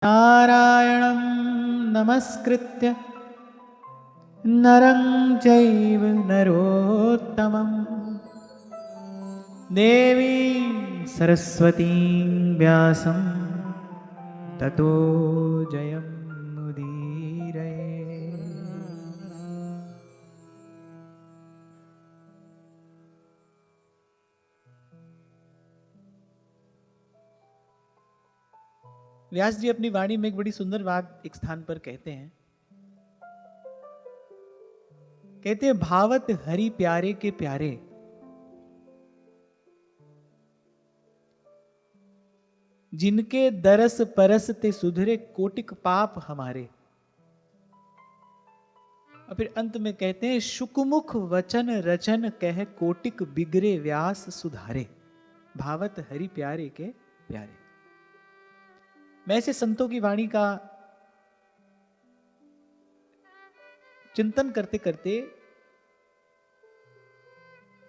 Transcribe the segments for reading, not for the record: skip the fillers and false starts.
नारायणं नमस्कृत्य नरं चैव नरोत्तमं देवीं सरस्वतीं व्यासं ततो जयमुदीरये। व्यास जी अपनी वाणी में एक बड़ी सुंदर बात एक स्थान पर कहते हैं। कहते हैं, भावत हरि प्यारे के प्यारे, जिनके दरस परस ते सुधरे कोटिक पाप हमारे। और फिर अंत में कहते हैं, शुकमुख वचन रचन कह कोटिक बिगरे व्यास सुधारे। भावत हरि प्यारे के प्यारे। मैं ऐसे संतों की वाणी का चिंतन करते करते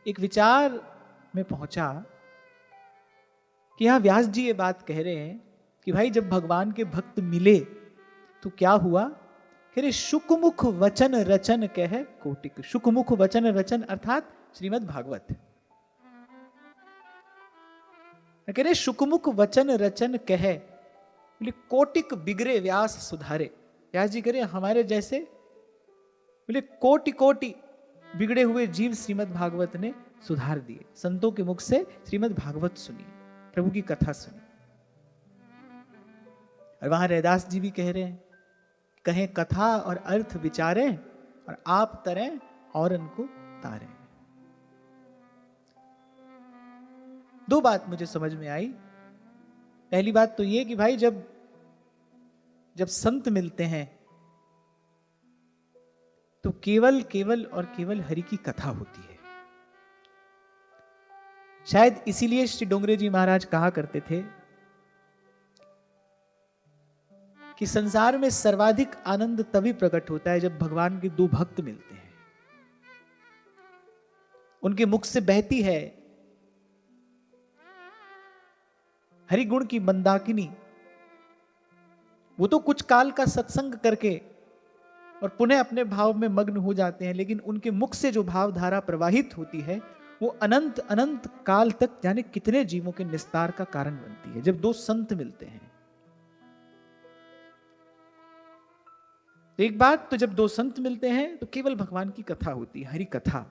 एक विचार में पहुंचा कि यहां व्यास जी ये बात कह रहे हैं कि भाई जब भगवान के भक्त मिले तो क्या हुआ। कह रहे, शुकमुख वचन रचन कह कोटिक। शुकमुख वचन रचन अर्थात श्रीमद् भागवत। कह रहे, शुकमुख वचन रचन कह बोले कोटिक बिगड़े व्यास सुधारे। व्यास जी कह रहे, हमारे जैसे बोले कोटि कोटि बिगड़े हुए जीव श्रीमद् भागवत ने सुधार दिए। संतों के मुख से श्रीमद् भागवत सुनी, प्रभु की कथा सुनी। और वहां रैदास जी भी कह रहे हैं, कहें कथा और अर्थ विचारें और आप तरें और उनको तारें। दो बात मुझे समझ में आई। पहली बात तो ये कि भाई जब संत मिलते हैं तो केवल केवल और केवल हरि की कथा होती है। शायद इसीलिए श्री डोंगरे जी महाराज कहा करते थे कि संसार में सर्वाधिक आनंद तभी प्रकट होता है जब भगवान के दो भक्त मिलते हैं। उनके मुख से बहती है हरिगुण की मंदाकिनी। वो तो कुछ काल का सत्संग करके और पुनः अपने भाव में मग्न हो जाते हैं, लेकिन उनके मुख से जो भाव धारा प्रवाहित होती है वो अनंत अनंत काल तक जाने कितने जीवों के निस्तार का कारण बनती है। जब दो संत मिलते हैं तो एक बात तो जब दो संत मिलते हैं तो केवल भगवान की कथा होती है, हरि कथा।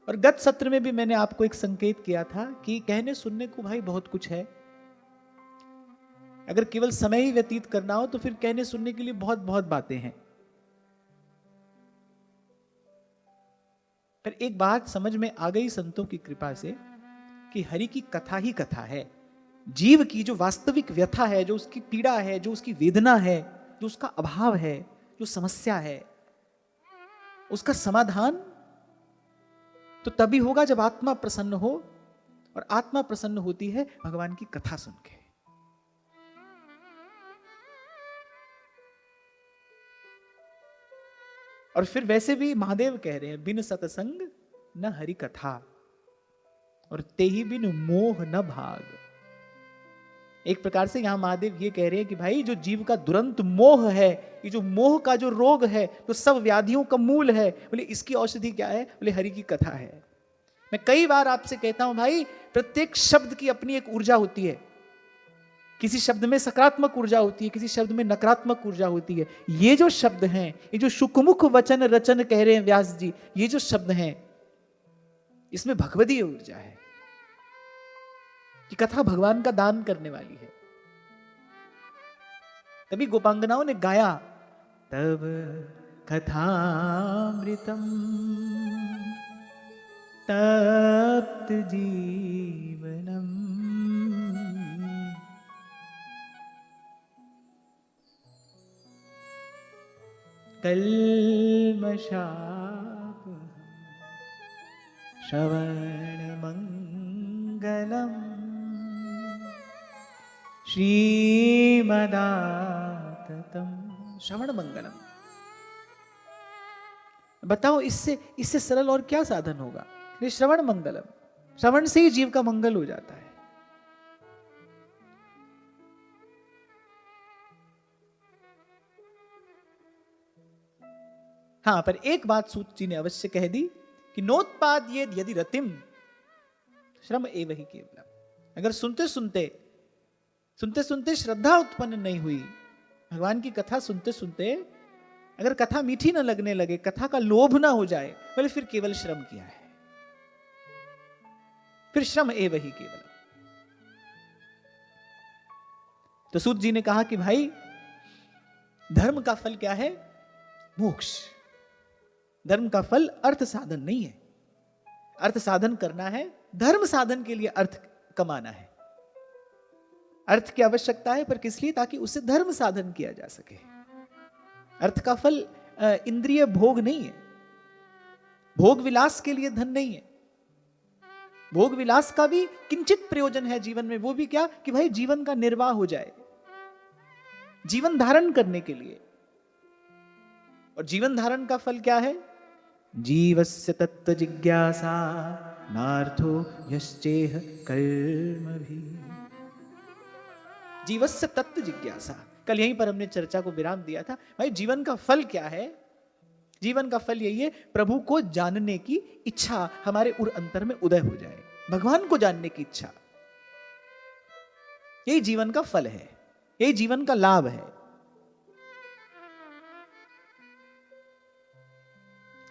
और गत सत्र में भी मैंने आपको एक संकेत किया था कि कहने सुनने को भाई बहुत कुछ है। अगर केवल समय ही व्यतीत करना हो तो फिर कहने सुनने के लिए बहुत बहुत बातें हैं। पर एक बात समझ में आ गई संतों की कृपा से कि हरि की कथा ही कथा है। जीव की जो वास्तविक व्यथा है, जो उसकी पीड़ा है, जो उसकी वेदना है, जो उसका अभाव है, जो समस्या है, उसका समाधान तो तभी होगा जब आत्मा प्रसन्न हो। और आत्मा प्रसन्न होती है भगवान की कथा सुन के। और फिर वैसे भी महादेव कह रहे हैं, बिन सत्संग न हरि कथा और ते ही बिन मोह न भाग। एक प्रकार से यहां महादेव ये कह रहे हैं कि भाई जो जीव का दुरंत मोह है, ये जो मोह का जो रोग है, तो सब व्याधियों का मूल है। बोले इसकी औषधि क्या है? बोले हरि की कथा है। मैं कई बार आपसे कहता हूं भाई, प्रत्येक शब्द की अपनी एक ऊर्जा होती है। किसी शब्द में सकारात्मक ऊर्जा होती है, किसी शब्द में नकारात्मक ऊर्जा होती है। ये जो शब्द हैं, ये जो शुकमुख वचन रचन कह रहे हैं व्यास जी, ये जो शब्द हैं इसमें भगवदीय ऊर्जा है कि कथा भगवान का दान करने वाली है। तभी गोपांगनाओं ने गाया, तब कथामृतम तप्त जीवनम कल्मषाप श्रवण मंगलम श्रीमदाततम। श्रवण मंगलम, बताओ इससे सरल और क्या साधन होगा? श्रवण मंगलम, श्रवण से ही जीव का मंगल हो जाता है। हाँ, पर एक बात सूत जी ने अवश्य कह दी कि नोत्पाद ये यदि रतिम श्रम एव ही केवलम। अगर सुनते सुनते श्रद्धा उत्पन्न नहीं हुई, भगवान की कथा सुनते सुनते अगर कथा मीठी ना लगने लगे, कथा का लोभ ना हो जाए, बोले फिर केवल श्रम किया है, फिर श्रम एव ही केवल। तो सूत जी ने कहा कि भाई धर्म का फल क्या है? मोक्ष। धर्म का फल अर्थ साधन नहीं है। अर्थ साधन करना है, धर्म साधन के लिए अर्थ कमाना है। अर्थ की आवश्यकता है, पर किस लिए? ताकि उससे धर्म साधन किया जा सके। अर्थ का फल इंद्रिय भोग नहीं है, भोग विलास के लिए धन नहीं है। भोग विलास का भी किंचित प्रयोजन है जीवन में, वो भी क्या कि भाई जीवन का निर्वाह हो जाए, जीवन धारण करने के लिए। और जीवन धारण का फल क्या है? जीवस्य तत्व जिज्ञासा नार्थो यश्चेह कर्म भी। जीवस्य तत्व जिज्ञासा, कल यहीं पर हमने चर्चा को विराम दिया था। भाई जीवन का फल क्या है? जीवन का फल यही है, प्रभु को जानने की इच्छा हमारे उर अंतर में उदय हो जाए, भगवान को जानने की इच्छा। यही जीवन का फल है, यही जीवन का लाभ है।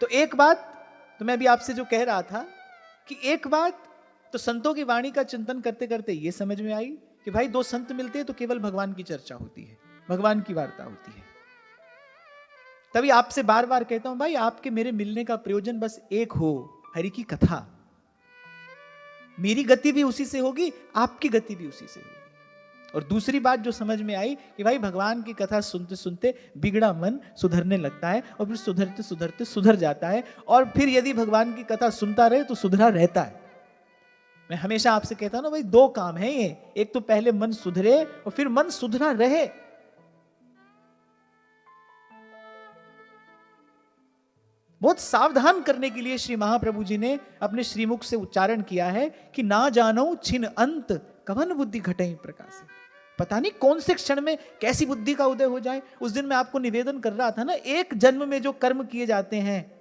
तो एक बात तो मैं अभी आपसे जो कह रहा था कि एक बात तो संतों की वाणी का चिंतन करते करते ये समझ में आई कि भाई दो संत मिलते हैं तो केवल भगवान की चर्चा होती है, भगवान की वार्ता होती है। तभी आपसे बार बार कहता हूं भाई, आपके मेरे मिलने का प्रयोजन बस एक हो, हरि की कथा। मेरी गति भी उसी से होगी, आपकी गति भी उसी से होगी। और दूसरी बात जो समझ में आई कि भाई भगवान की कथा सुनते सुनते बिगड़ा मन सुधरने लगता है, और फिर सुधरते सुधरते सुधर जाता है, और फिर यदि भगवान की कथा सुनता रहे तो सुधरा रहता है। मैं हमेशा आपसे कहता हूं ना भाई, दो काम है ये, एक तो पहले मन सुधरे और फिर मन सुधरा रहे। बहुत सावधान करने के लिए श्री महाप्रभु जी ने अपने श्रीमुख से उच्चारण किया है कि ना जानो छिन अंत कवन बुद्धि घटे प्रकाश। पता नहीं कौन से क्षण में कैसी बुद्धि का उदय हो जाए। उस दिन मैं आपको निवेदन कर रहा था ना, एक जन्म में जो कर्म किए जाते हैं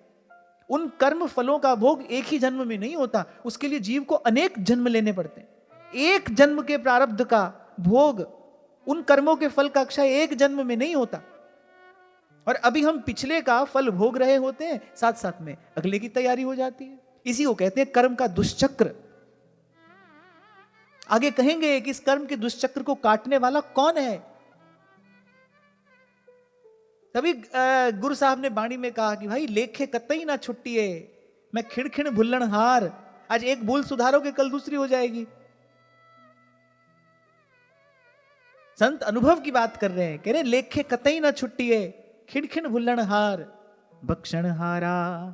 उन कर्म फलों का भोग एक ही जन्म में नहीं होता, उसके लिए जीव को अनेक जन्म लेने पड़ते हैं। एक जन्म के प्रारब्ध का भोग, उन कर्मों के फल का क्षय एक जन्म में नहीं होता। और अभी हम पिछले का फल भोग रहे होते हैं, साथ साथ में अगले की तैयारी हो जाती है। इसी को कहते हैं कर्म का दुष्चक्र। आगे कहेंगे कि इस कर्म के दुष्चक्र को काटने वाला कौन है। तभी गुरु साहब ने वाणी में कहा कि भाई लेखे कतई ना छुट्टिए, मैं खिड़खिड़ भुल्लण हार। आज एक भूल सुधारोगे कल दूसरी हो जाएगी। संत अनुभव की बात कर रहे हैं, कह रहे लेखे कतई ना छुट्टिए, खिड़खिड़ भुल्लण हार, बख्शण हारा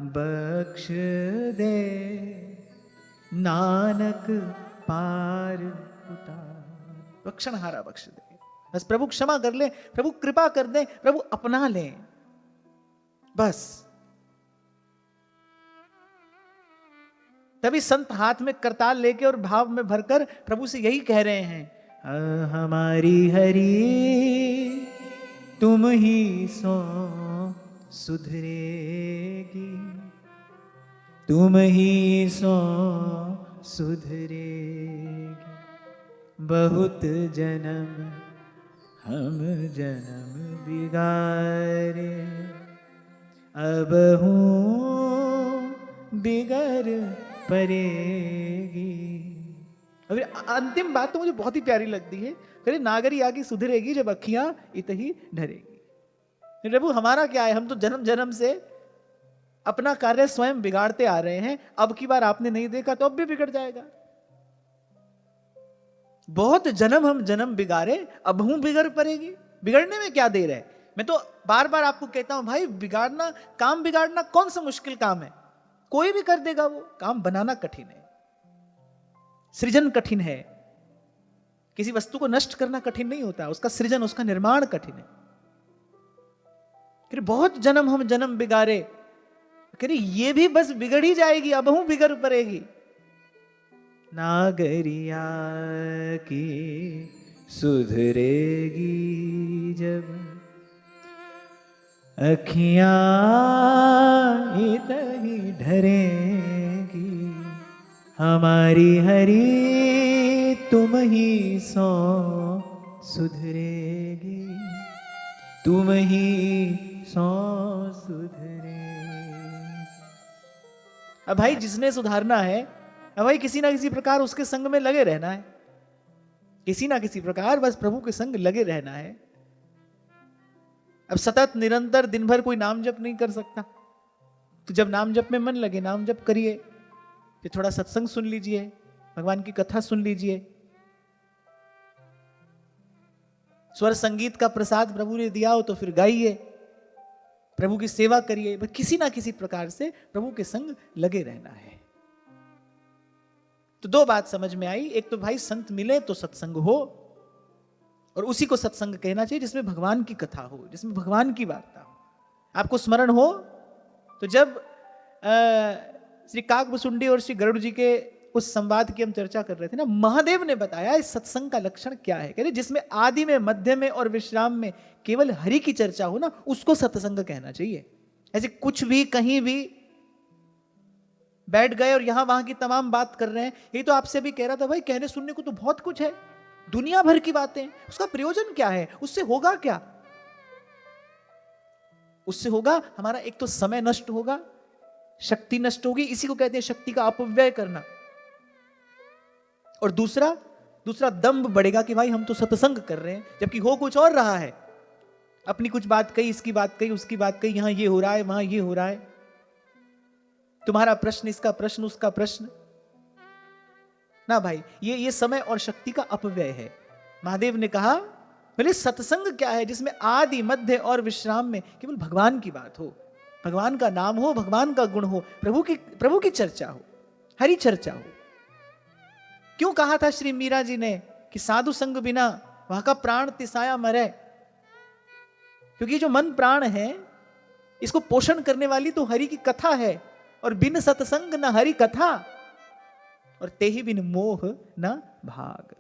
बख्श दे, नानक पार उतार। बख्शण हारा बख्श दे, बस प्रभु क्षमा कर ले, प्रभु कृपा कर दे, प्रभु अपना ले, बस। तभी संत हाथ में करताल लेके और भाव में भरकर प्रभु से यही कह रहे हैं, हमारी हरि तुम ही सो सुधरेगी, तुम ही सो सुधरेगी। बहुत जन्म हम जन्म बिगारे, अब हूँ बिगड़ पड़ेगी। अभी अंतिम बात तो मुझे बहुत ही प्यारी लगती है, कहे नागरी आगे सुधरेगी जब अखियां इतही ढरेगी। प्रभु हमारा क्या है, हम तो जन्म जन्म से अपना कार्य स्वयं बिगाड़ते आ रहे हैं। अब की बार आपने नहीं देखा तो अब भी बिगड़ जाएगा। बहुत जन्म हम जन्म बिगाड़े, अब हूं बिगड़ पड़ेगी। बिगड़ने में क्या देर है। मैं तो बार बार आपको कहता हूं भाई, बिगाड़ना, काम बिगाड़ना कौन सा मुश्किल काम है, कोई भी कर देगा वो काम। बनाना कठिन है, सृजन कठिन है। किसी वस्तु को नष्ट करना कठिन नहीं होता, उसका सृजन, उसका निर्माण कठिन है। बहुत जन्म हम जन्म बिगाड़े, कह ये भी बस बिगड़ ही जाएगी, अब हूं बिगड़ पड़ेगी। नागरिया की सुधरेगी जब अखियां इतनी ढरेंगी, हमारी हरी तुम ही सो सुधरेगी, तुम ही सो सुधरे। अब भाई जिसने सुधारना है, अब भाई किसी ना किसी प्रकार उसके संग में लगे रहना है, किसी ना किसी प्रकार बस प्रभु के संग लगे रहना है। अब सतत निरंतर दिन भर कोई नाम जप नहीं कर सकता, तो जब नाम जप में मन लगे नाम जप करिए, फिर थोड़ा सत्संग सुन लीजिए, भगवान की कथा सुन लीजिए, स्वर संगीत का प्रसाद प्रभु ने दिया हो तो फिर गाइए, प्रभु की सेवा करिए, किसी ना किसी प्रकार से प्रभु के संग लगे रहना है। तो दो बात समझ में आई, एक तो भाई संत मिले तो सत्संग हो, और उसी को सत्संग कहना चाहिए जिसमें भगवान की कथा हो, जिसमें भगवान की वार्ता हो। आपको स्मरण हो तो जब श्री काकभुसुंडी और श्री गरुड़ जी के उस संवाद की हम चर्चा कर रहे थे ना, महादेव ने बताया इस सत्संग का लक्षण क्या है। कह रहे जिसमें आदि में, मध्य में और विश्राम में केवल हरि की चर्चा हो ना, उसको सत्संग कहना चाहिए। ऐसे कुछ भी कहीं भी बैठ गए और यहां वहां की तमाम बात कर रहे हैं। यही तो आपसे भी कह रहा था भाई, कहने सुनने को तो बहुत कुछ है, दुनिया भर की बातें, उसका प्रयोजन क्या है, उससे होगा क्या? उससे होगा हमारा एक तो समय नष्ट होगा, शक्ति नष्ट होगी, इसी को कहते हैं शक्ति का अपव्यय करना। और दूसरा दंभ बढ़ेगा कि भाई हम तो सत्संग कर रहे हैं, जबकि हो कुछ और रहा है। अपनी कुछ बात कही, इसकी बात कही, उसकी बात कही, यहां ये हो रहा है, वहां ये हो रहा है, तुम्हारा प्रश्न, इसका प्रश्न, उसका प्रश्न ना भाई, ये समय और शक्ति का अपव्यय है। महादेव ने कहा बोले सत्संग क्या है, जिसमें आदि मध्य और विश्राम में केवल भगवान की बात हो, भगवान का नाम हो, भगवान का गुण हो, प्रभु की चर्चा हो, हरि चर्चा हो। क्यों कहा था श्री मीरा जी ने कि साधु संग बिना वहां का प्राण तिसाया मरे? क्योंकि जो मन प्राण है इसको पोषण करने वाली तो हरि की कथा है, और बिन सत्संग न हरि कथा, और ते ही बिन मोह न भाग।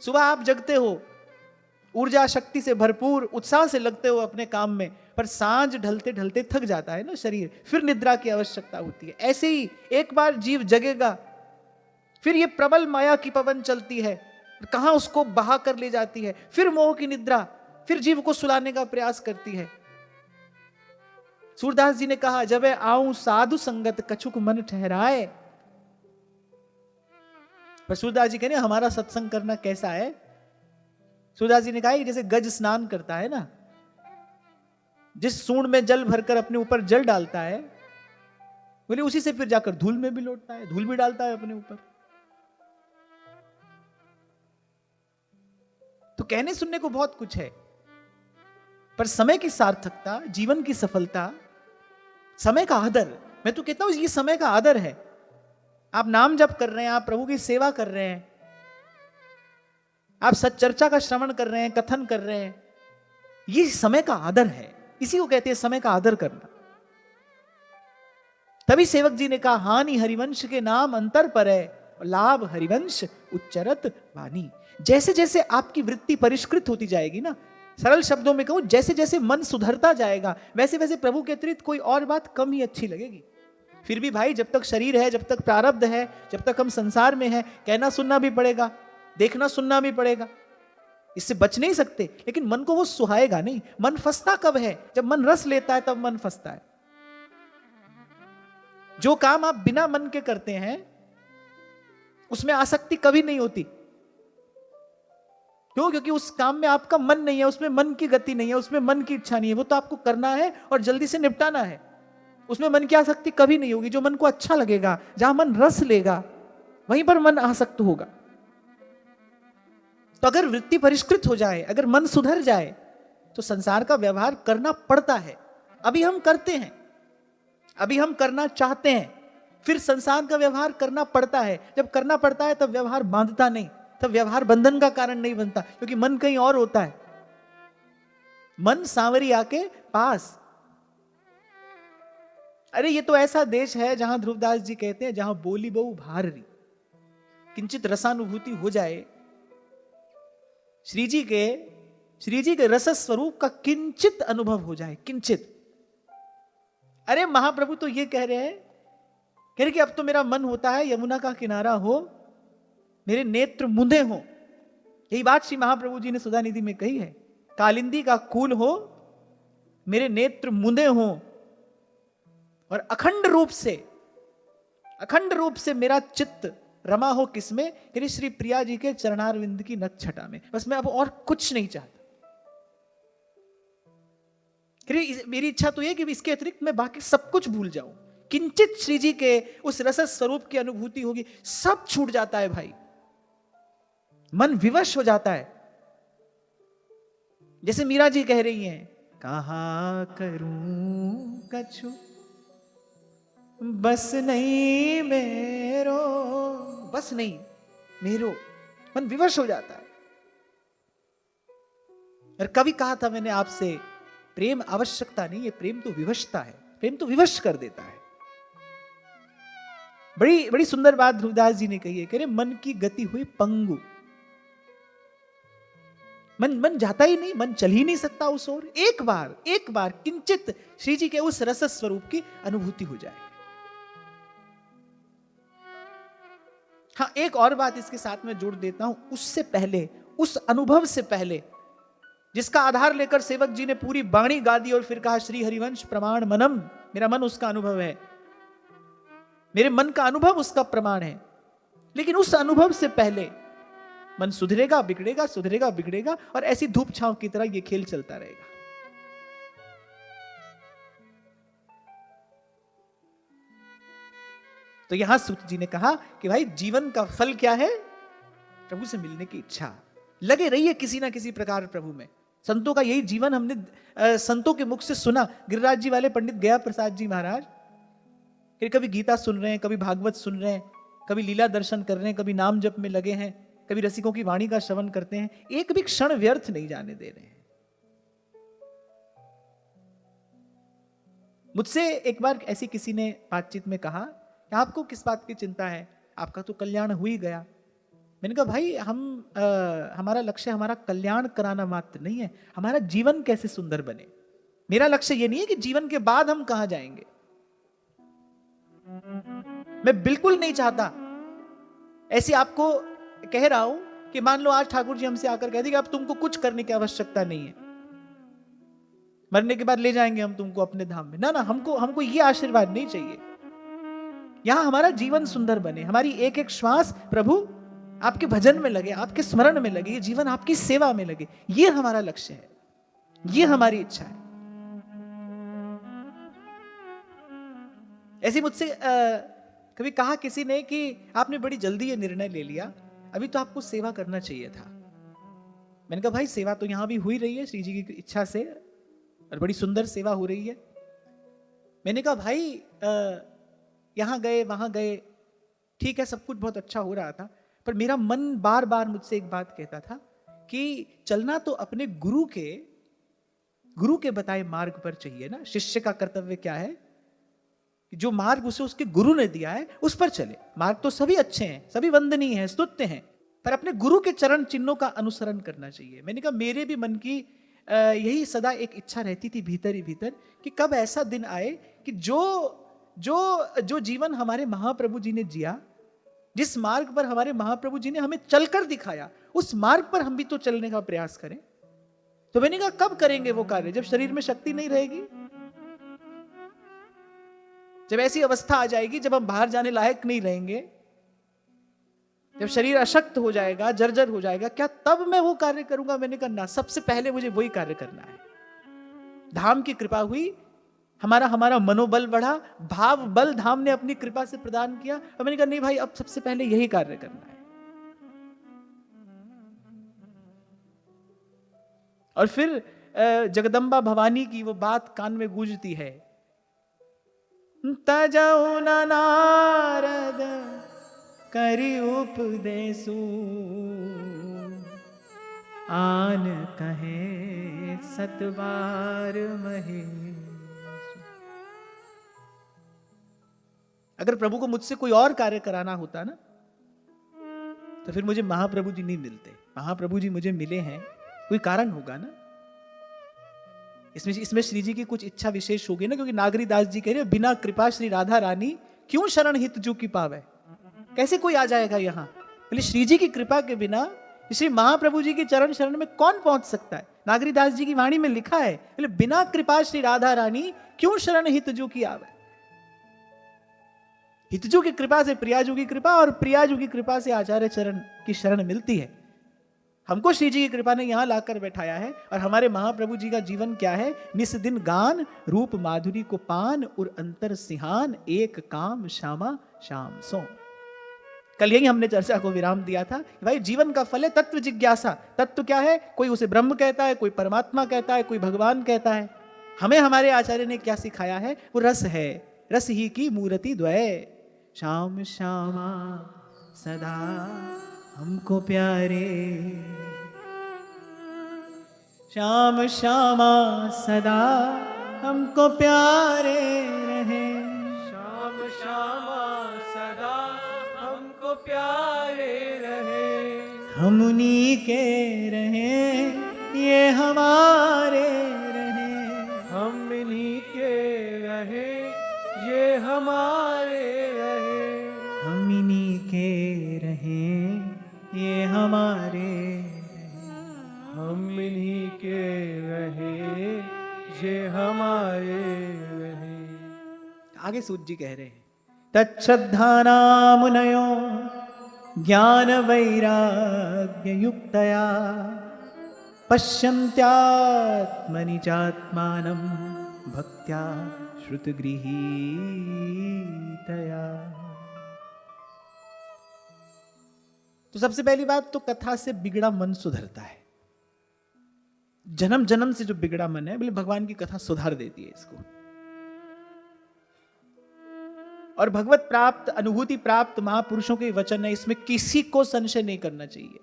सुबह आप जगते हो, ऊर्जा शक्ति से भरपूर, उत्साह से लगते हो अपने काम में, पर सांझ ढलते ढलते थक जाता है ना शरीर, फिर निद्रा की आवश्यकता होती है। ऐसे ही एक बार जीव जगेगा, फिर ये प्रबल माया की पवन चलती है, कहां उसको बहा कर ले जाती है, फिर मोह की निद्रा, फिर जीव को सुलाने का प्रयास करती है। सूरदास जी ने कहा जब आऊं साधु संगत कछुक मन ठहराए। पर सूरदास जी कहने हमारा सत्संग करना कैसा है? सूरदास जी ने कहा जैसे गज स्नान करता है ना, जिस सूंड में जल भरकर अपने ऊपर जल डालता है, बोले उसी से फिर जाकर धूल में भी लौटता है, धूल भी डालता है अपने ऊपर। तो कहने सुनने को बहुत कुछ है, पर समय की सार्थकता, जीवन की सफलता, समय का आदर, मैं तो कहता हूं ये समय का आदर है। आप नाम जप कर रहे हैं, आप प्रभु की सेवा कर रहे हैं, आप सच्चर्चा का श्रवण कर रहे हैं, कथन कर रहे हैं, ये समय का आदर है। इसी को कहते हैं समय का आदर करना। तभी सेवक जी ने कहा हानि हरिवंश के नाम अंतर पर है, लाभ हरिवंश उच्चरत वाणी। जैसे जैसे आपकी वृत्ति परिष्कृत होती जाएगी ना, सरल शब्दों में कहूं, जैसे जैसे मन सुधरता जाएगा, वैसे वैसे प्रभु के अतिरिक्त कोई और बात कम ही अच्छी लगेगी। फिर भी भाई जब तक शरीर है, जब तक प्रारब्ध है, जब तक हम संसार में हैं, कहना सुनना भी पड़ेगा, देखना सुनना भी पड़ेगा, इससे बच नहीं सकते। लेकिन मन को वो सुहाएगा नहीं। मन फंसता कब है? जब मन रस लेता है तब मन फंसता है। जो काम आप बिना मन के करते हैं उसमें आसक्ति कभी नहीं होती। क्यों? क्योंकि उस काम में आपका मन नहीं है, उसमें मन की गति नहीं है, उसमें मन की इच्छा नहीं है, वो तो आपको करना है और जल्दी से निपटाना है। उसमें मन की आसक्ति कभी नहीं होगी। जो मन को अच्छा लगेगा, जहां मन रस लेगा, वहीं पर मन आसक्त होगा। तो अगर वृत्ति परिष्कृत हो जाए, अगर मन सुधर जाए, तो संसार का व्यवहार करना पड़ता है। अभी हम करते हैं, अभी हम करना चाहते हैं, फिर संसार का व्यवहार करना पड़ता है। जब करना पड़ता है तब व्यवहार बांधता नहीं, तब व्यवहार बंधन का कारण नहीं बनता, क्योंकि मन कहीं और होता है। मन सांवरिया के पास। अरे ये तो ऐसा देश है जहां ध्रुवदास जी कहते हैं, जहां बोली बहु भारी, किंचित रसानुभूति हो जाए। श्री जी के श्री जी के रस स्वरूप का किंचित अनुभव हो जाए, किंचित। अरे महाप्रभु तो ये कह रहे हैं कि अब तो मेरा मन होता है यमुना का किनारा हो, मेरे नेत्र मुंदे हो। यही बात श्री महाप्रभु जी ने सुधा निधि में कही है, कालिंदी का कूल हो, मेरे नेत्र मुंदे हो, और अखंड रूप से मेरा चित्त रमा हो किसमें, यानी श्री प्रिया जी के चरणारविंद की नख छटा में। बस मैं अब और कुछ नहीं चाहता। मेरी इच्छा तो यह कि इसके अतिरिक्त मैं बाकी सब कुछ भूल जाऊं। किंचित श्री जी के उस रस स्वरूप की अनुभूति होगी, सब छूट जाता है भाई, मन विवश हो जाता है। जैसे मीरा जी कह रही हैं, कहा करूं कछु बस नहीं मेरो, बस नहीं मेरो, मन विवश हो जाता है। और कभी कहा था मैंने आपसे, प्रेम आवश्यकता नहीं है, प्रेम तो विवशता है, प्रेम तो विवश कर देता है। बड़ी बड़ी सुंदर बात ध्रुवदास जी ने कही है, कह रहे मन की गति हुई पंगु, मन जाता ही नहीं, मन चल ही नहीं सकता उस ओर। एक बार किंचित श्री जी के उस रस स्वरूप की अनुभूति हो जाए। हाँ, एक और बात इसके साथ में जोड़ देता हूं, उससे पहले, उस अनुभव से पहले, जिसका आधार लेकर सेवक जी ने पूरी बाणी गा दी और फिर कहा श्री हरिवंश प्रमाण मनम, मेरा मन उसका अनुभव है, मेरे मन का अनुभव उसका प्रमाण है। लेकिन उस अनुभव से पहले मन सुधरेगा बिगड़ेगा, सुधरेगा बिगड़ेगा, और ऐसी धूप छांव की तरह ये खेल चलता रहेगा। तो यहां सूत जी ने कहा कि भाई जीवन का फल क्या है, प्रभु से मिलने की इच्छा। लगे रहिए किसी ना किसी प्रकार प्रभु में। संतों का यही जीवन हमने संतों के मुख से सुना। गिरिराज जी वाले पंडित गया प्रसाद जी महाराज कभी गीता सुन रहे हैं, कभी भागवत सुन रहे हैं, कभी लीला दर्शन कर रहे हैं, कभी नाम जप में लगे हैं, कभी रसिकों की वाणी का श्रवण करते हैं, एक भी क्षण व्यर्थ नहीं जाने दे रहे हैं। मुझसे एक बार ऐसी किसी ने बातचीत में कहा कि आपको किस बात की चिंता है, आपका तो कल्याण हो ही गया। मैंने कहा भाई हमारा लक्ष्य हमारा कल्याण कराना मात्र नहीं है, हमारा जीवन कैसे सुंदर बने। मेरा लक्ष्य ये नहीं है कि जीवन के बाद हम कहां जाएंगे। मैं बिल्कुल नहीं चाहता ऐसी आपको कह रहा हूं कि मान लो आज ठाकुर जी हमसे आकर कह देंगे अब तुमको कुछ करने की आवश्यकता नहीं है, मरने के बाद ले जाएंगे हम तुमको अपने धाम में। ना ना, हमको ये आशीर्वाद नहीं चाहिए। यहां हमारा जीवन सुंदर बने, हमारी एक एक श्वास प्रभु आपके भजन में लगे, आपके स्मरण में लगे, ये जीवन आपकी सेवा में लगे। ये हमारा लक्ष्य है, ये हमारी इच्छा है। ऐसे मुझसे कभी कहा किसी ने कि आपने बड़ी जल्दी ये निर्णय ले लिया, अभी तो आपको सेवा करना चाहिए था। मैंने कहा भाई सेवा तो यहां भी हो ही रही है श्री जी की इच्छा से, और बड़ी सुंदर सेवा हो रही है। मैंने कहा भाई यहां गए वहां गए, ठीक है सब कुछ बहुत अच्छा हो रहा था, पर मेरा मन बार बार मुझसे एक बात कहता था कि चलना तो अपने गुरु के बताए मार्ग पर चाहिए ना। शिष्य का कर्तव्य क्या है, जो मार्ग उसे उसके गुरु ने दिया है उस पर चले। मार्ग तो सभी अच्छे हैं, सभी वंदनीय हैं, स्तुत्य हैं, पर अपने गुरु के चरण चिन्हों का अनुसरण करना चाहिए। मैंने कहा मेरे भी मन की यही सदा एक इच्छा रहती थी भीतर ही भीतर कि कब ऐसा दिन आए कि जो जीवन हमारे महाप्रभु जी ने जिया, जिस मार्ग पर हमारे महाप्रभु जी ने हमें चलकर दिखाया, उस मार्ग पर हम भी तो चलने का प्रयास करें। तो मैंने कहा कब करेंगे वो कार्य, जब शरीर में शक्ति नहीं रहेगी, जब ऐसी अवस्था आ जाएगी जब हम बाहर जाने लायक नहीं रहेंगे, जब शरीर अशक्त हो जाएगा, जर्जर हो जाएगा, क्या तब मैं वो कार्य करूंगा। मैंने कहा ना, सबसे पहले मुझे वही कार्य करना है। धाम की कृपा हुई, हमारा मनोबल बढ़ा, भाव बल धाम ने अपनी कृपा से प्रदान किया, और मैंने कहा नहीं भाई अब सबसे पहले यही कार्य करना है। और फिर जगदम्बा भवानी की वो बात कान में गूंजती है, तजौ न नारद करि उपदेसु, आन कहे सतबार महेश। अगर प्रभु को मुझसे कोई और कार्य कराना होता ना, तो फिर मुझे महाप्रभु जी नहीं मिलते। महाप्रभु जी मुझे मिले हैं कोई कारण होगा ना। इसमें श्री जी की कुछ इच्छा विशेष होगी ना, क्योंकि नागरीदास जी कह रहे बिना कृपा श्री राधा रानी क्यों शरण हित जू की पावे। कैसे कोई आ जाएगा यहाँ? बोले श्री जी की कृपा के बिना श्री महाप्रभु जी के चरण शरण में कौन पहुंच सकता है? नागरीदास जी की वाणी में लिखा है, बोले बिना कृपा श्री राधा रानी क्यों शरण हितजू की आवे। हितजू की कृपा से प्रियाजू की कृपा, और प्रियाजू की कृपा से आचार्य चरण की शरण मिलती है। हमको श्री जी की कृपा ने यहां लाकर बैठाया है। और हमारे महाप्रभु जी का जीवन क्या है? निस दिन गान, रूप माधुरी को पान, और अंतर सिहान, एक काम श्यामा श्याम सो। कल यही हमने चर्चा को विराम दिया था कि भाई जीवन का फल है तत्व जिज्ञासा। तत्व क्या है? कोई उसे ब्रह्म कहता है, कोई परमात्मा कहता है, कोई भगवान कहता है। हमें हमारे आचार्य ने क्या सिखाया है? वो रस है। रस ही की मूर्ति द्वय, श्याम श्यामा सदा हमको प्यारे। श्याम श्यामा सदा हमको प्यारे रहे। श्याम श्यामा सदा हमको प्यारे रहे। हम उन्हीं के रहे, ये हमारे रहे। हम इन्हीं के रहे, ये हमारे रहे। हम इन्हीं के रहे, ये हमारे रहे। हम इन्हीं के रहे, ये हमारे रहे। आगे सूत जी कह रहे हैं, तच्छ्रद्धाना मुनयो ज्ञान वैराग्य युक्तया पश्यन्त्यात्मनि चात्मानं भक्त्या श्रुतगृहीतया। तो सबसे पहली बात तो कथा से बिगड़ा मन सुधरता है। जन्म जन्म से जो बिगड़ा मन है, बोले भगवान की कथा सुधार देती है इसको। और भगवत प्राप्त, अनुभूति प्राप्त महापुरुषों के वचन है, इसमें किसी को संशय नहीं करना चाहिए।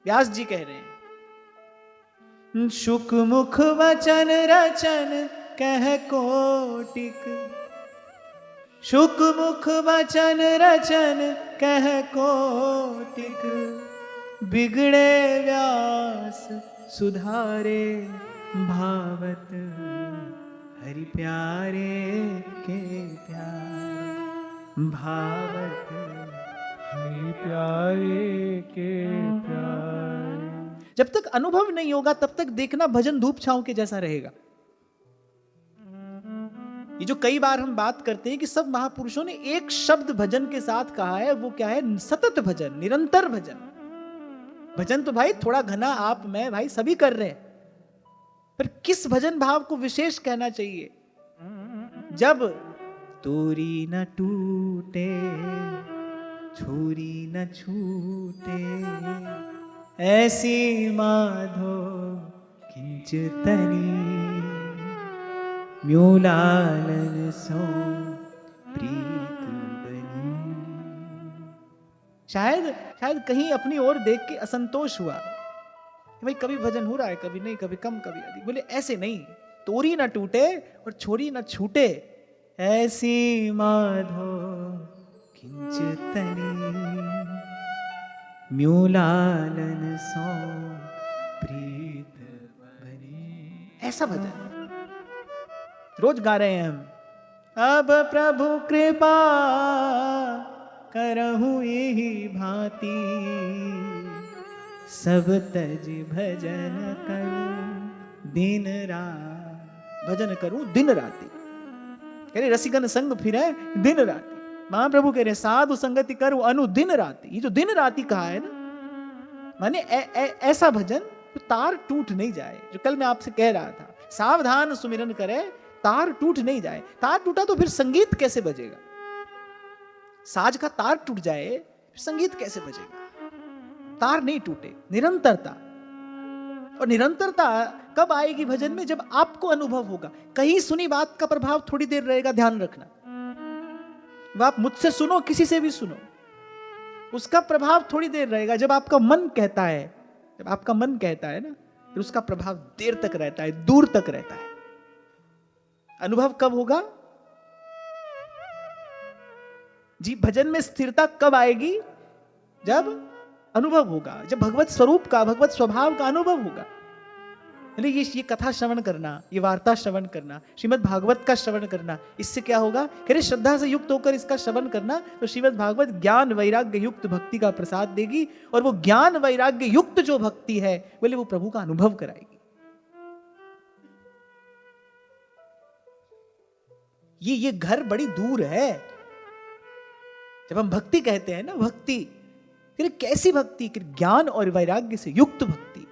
व्यास जी कह रहे हैं, शुक मुख वचन रचन कह कोटिक। शुक मुख वचन रचन कह कोटिक, बिगड़े व्यास सुधारे भावत। हरि प्यारे के प्यार भावत। हरि प्यारे के प्यारे। जब तक अनुभव नहीं होगा तब तक देखना भजन धूप छांव के जैसा रहेगा। ये जो कई बार हम बात करते हैं कि सब महापुरुषों ने एक शब्द भजन के साथ कहा है, वो क्या है? सतत भजन, निरंतर भजन। भजन तो भाई थोड़ा घना आप मैं भाई सभी कर रहे हैं, पर किस भजन भाव को विशेष कहना चाहिए? जब तोरी न टूटे, छोरी न छूटे, ऐसी माधो किंचितनी, म्यूलालन सो प्रीत बनी। शायद कहीं अपनी ओर देख के असंतोष हुआ कि भाई कभी भजन हो रहा है, कभी नहीं, कभी कम कभी अधिक। बोले ऐसे नहीं, तोरी ना टूटे और छोरी ना छूटे, ऐसी माधो किंचितनी, म्यूलालन सो प्रीत बनी। ऐसा भजन रोज गा रहे हैं हम। अब प्रभु कृपा करहु यही भांति, सब तज भजन करूं दिन रात। भजन करूं दिन राति। कह रहे रसिकन संग फिरे दिन राति। महाप्रभु कह रहे साधु संगति करूं अनु दिन राति। ये जो दिन राति कहा है ना, माने ऐसा भजन तो तार टूट नहीं जाए। जो कल मैं आपसे कह रहा था, सावधान सुमिरन करे तार टूट नहीं जाए। तार टूटा तो फिर संगीत कैसे बजेगा? साज का तार टूट जाए फिर संगीत कैसे बजेगा? तार नहीं टूटे, निरंतरता। और निरंतरता कब आएगी भजन में? जब आपको अनुभव होगा। कहीं सुनी बात का प्रभाव थोड़ी देर रहेगा, ध्यान रखना। वह आप मुझसे सुनो, किसी से भी सुनो, उसका प्रभाव थोड़ी देर रहेगा। जब आपका मन कहता है, जब आपका मन कहता है ना, फिर उसका प्रभाव देर तक रहता है, दूर तक रहता है। अनुभव कब होगा जी? भजन में स्थिरता कब आएगी? जब अनुभव होगा, जब भगवत स्वरूप का, भगवत स्वभाव का अनुभव होगा। बोले ये कथा श्रवण करना, ये वार्ता श्रवण करना, श्रीमद् भागवत का श्रवण करना, इससे क्या होगा? कह रहे श्रद्धा से युक्त होकर इसका श्रवण करना तो श्रीमद् भागवत ज्ञान वैराग्य युक्त भक्ति का प्रसाद देगी, और वो ज्ञान वैराग्य युक्त जो भक्ति है बोले वो प्रभु का अनुभव कराएगी। ये घर बड़ी दूर है। जब हम भक्ति कहते हैं ना, भक्ति, फिर कैसी भक्ति? ज्ञान और वैराग्य से युक्त भक्ति।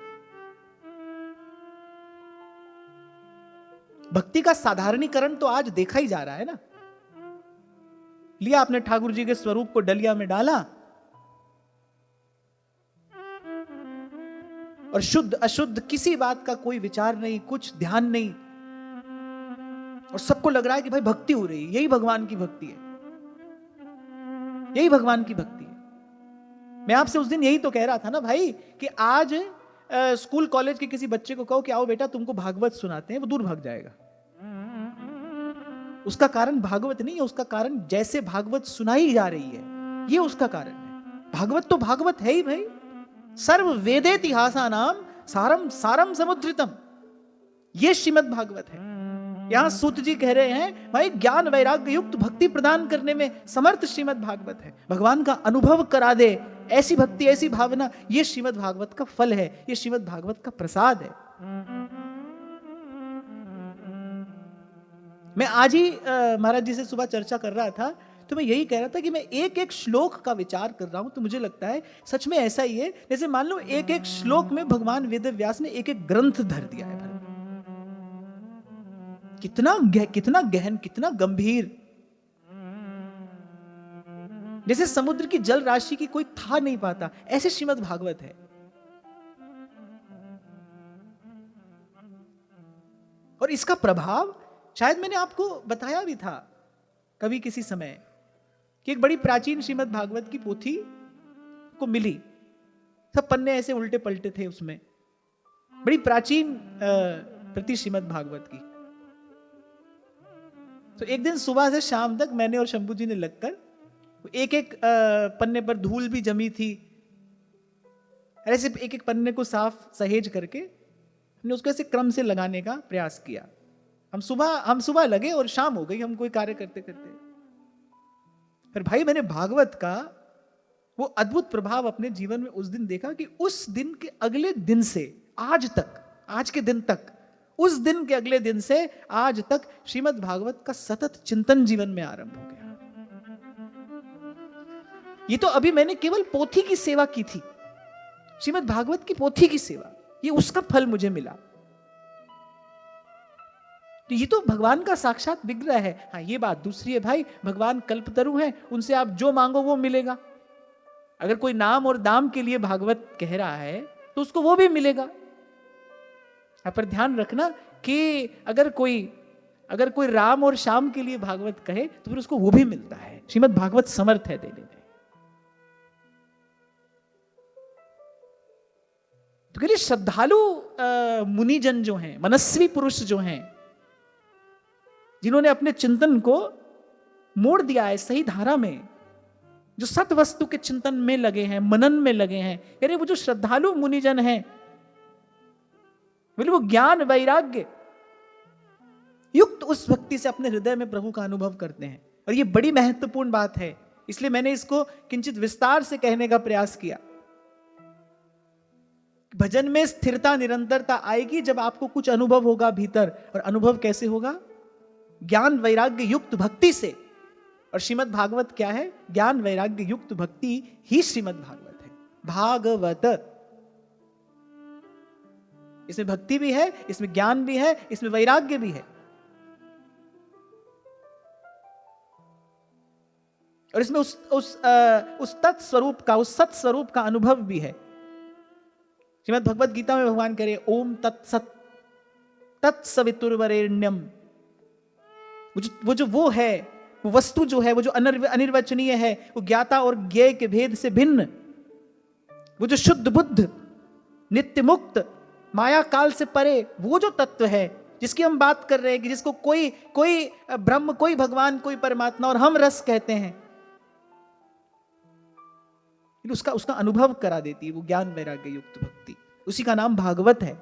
भक्ति का साधारणीकरण तो आज देखा ही जा रहा है ना। लिया आपने ठाकुर जी के स्वरूप को डलिया में डाला और शुद्ध अशुद्ध किसी बात का कोई विचार नहीं, कुछ ध्यान नहीं, और सबको लग रहा है कि भाई भक्ति हो रही है। यही भगवान की भक्ति है, यही भगवान की भक्ति है। मैं आपसे उस दिन यही तो कह रहा था ना भाई कि आज स्कूल कॉलेज के किसी बच्चे को कहो कि आओ बेटा तुमको भागवत सुनाते हैं, वो दूर भाग जाएगा। उसका कारण भागवत नहीं है, उसका कारण जैसे भागवत सुनाई जा रही है, ये उसका कारण है। भागवत तो भागवत है ही भाई। सर्व वेदेतिहासा नाम सारम सारम समुद्रितम, ये श्रीमद् भागवत है। यहां सूत जी कह रहे हैं भाई ज्ञान वैराग्य युक्त भक्ति प्रदान करने में समर्थ श्रीमद् भागवत है। भगवान का अनुभव करा दे ऐसी भक्ति, ऐसी भावना, ये श्रीमद् भागवत का फल है, ये श्रीमद् भागवत का प्रसाद है। मैं आज ही महाराज जी से सुबह चर्चा कर रहा था, तो मैं यही कह रहा था कि मैं एक एक श्लोक का विचार कर रहा हूं, तो मुझे लगता है सच में ऐसा ही है जैसे मान लो एक एक श्लोक में भगवान वेद व्यास ने एक एक ग्रंथ धर दिया है। कितना गहन, कितना गंभीर, जैसे समुद्र की जल राशि की कोई था नहीं पाता, ऐसे श्रीमद् भागवत है। और इसका प्रभाव शायद मैंने आपको बताया भी था कभी किसी समय कि एक बड़ी प्राचीन श्रीमद् भागवत की पोथी को मिली, सब पन्ने ऐसे उल्टे पलटे थे उसमें, बड़ी प्राचीन प्रति श्रीमद् भागवत की। तो एक दिन सुबह से शाम तक मैंने और शंभू जी ने लगकर एक एक पन्ने पर धूल भी जमी थी, ऐसे एक एक पन्ने को साफ सहेज करके हमने उसको ऐसे क्रम से लगाने का प्रयास किया। हम सुबह लगे और शाम हो गई, हम कोई कार्य करते करते। फिर भाई मैंने भागवत का वो अद्भुत प्रभाव अपने जीवन में उस दिन देखा कि उस दिन के अगले दिन से आज तक, आज के दिन तक, उस दिन के अगले दिन से आज तक श्रीमद् भागवत का सतत चिंतन जीवन में आरंभ हो गया। ये तो अभी मैंने केवल पोथी की सेवा की थी, श्रीमद् भागवत की पोथी की सेवा, ये उसका फल मुझे मिला। तो ये तो भगवान का साक्षात विग्रह है। हाँ, ये बात दूसरी है भाई, भगवान कल्पतरु हैं, उनसे आप जो मांगो वो मिलेगा। अगर कोई नाम और दाम के लिए भागवत कह रहा है तो उसको वो भी मिलेगा। पर ध्यान रखना कि अगर कोई राम और श्याम के लिए भागवत कहे तो फिर उसको वो भी मिलता है। श्रीमद् भागवत समर्थ है देने में। तो कहिए श्रद्धालु मुनिजन जो हैं, मनस्वी पुरुष जो हैं, जिन्होंने अपने चिंतन को मोड़ दिया है सही धारा में, जो सत वस्तु के चिंतन में लगे हैं, मनन में लगे हैं, कह रहे वो जो श्रद्धालु मुनिजन हैं, बोले वो ज्ञान वैराग्य युक्त उस भक्ति से अपने हृदय में प्रभु का अनुभव करते हैं। और ये बड़ी महत्वपूर्ण बात है, इसलिए मैंने इसको किंचित विस्तार से कहने का प्रयास किया। भजन में स्थिरता निरंतरता आएगी जब आपको कुछ अनुभव होगा भीतर। और अनुभव कैसे होगा? ज्ञान वैराग्य युक्त भक्ति से। और श्रीमद् भागवत क्या है? ज्ञान वैराग्य युक्त भक्ति ही श्रीमद् भागवत है। भागवत, इसमें भक्ति भी है, इसमें ज्ञान भी है, इसमें वैराग्य भी है, और इसमें उस तत्स्वरूप का, उस सत स्वरूप का अनुभव भी है। श्रीमद् भगवत गीता में भगवान कह रहे ओम तत्सत तत्सवितुर्वरेण्यम। वो है, वो वस्तु जो है, वो जो अनिर्वचनीय है, वो ज्ञाता और ज्ञेय के भेद से भिन्न, वो जो शुद्ध बुद्ध, नित्य मुक्त, माया काल से परे, वो जो तत्व है जिसकी हम बात कर रहे हैं, कि जिसको कोई ब्रह्म, कोई भगवान, कोई परमात्मा और हम रस कहते हैं, उसका अनुभव करा देती है वो ज्ञान वैराग्य युक्त भक्ति। उसी का नाम भागवत है।